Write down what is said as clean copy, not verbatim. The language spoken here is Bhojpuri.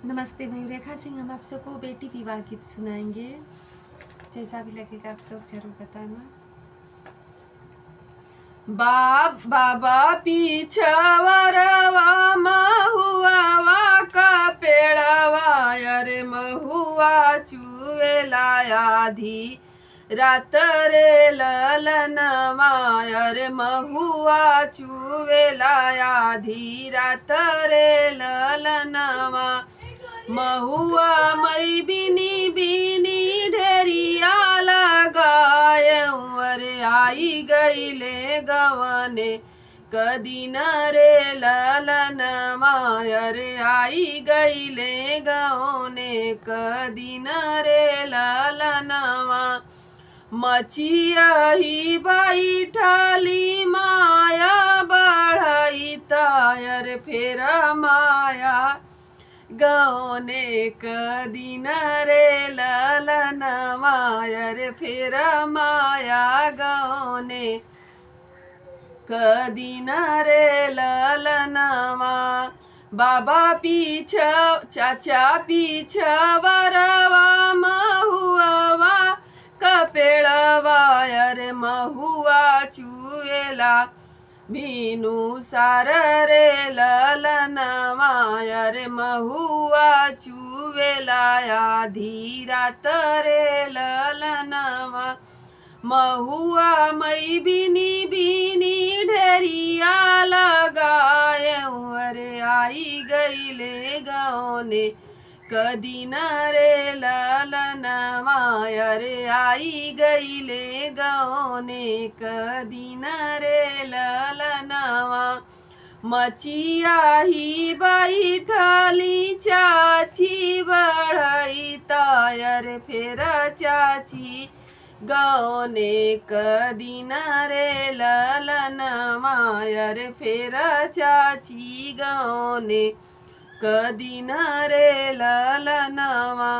नमस्ते, मैं रेखा सिंह। हम आप सबको बेटी विवाह गीत सुनाएंगे। जैसा भी लगेगा आप लोग जरूर बताना। बाबा पीछवरवा महुआ का पेड़वा, अरे महुआ चुवेला आधी रात रे ललनवा, अरे महुआ चुवेला आधी रात रे ललनवा। महुआ मई बिनी बिनी ढेरिया लगाय, अरे आई गईले गवने कदीन रे ललनवा, अरे आई गईले गवने कदीन रे ललनवा। मचिया ही बैठली माया बढ़ई तायर फेर माया गौने कदीन रे ललनवा, अरे फेर माया गौने कदीन रे ललनवा। बाबा पीछ चाचा पीछवरवा महुआ कपेड़वा, अरे महुआ चुवेला भीनु सार रे ललनवा, अरे महुआ चुवेला आधी रात रे ललनवा। महुआ मई बिनी बिनी ढेरिया लगाय, अरे आई गईले गौने कदीन रे ललनवा, अरे आई गईले गौने कदीन रे ललनवा। मचिया ही बैठली चाची बढ़ई तायर फेर चाची गौने कदीन रे ललनवा, अरे फेर चाची गौने कदीन रे ललनवा।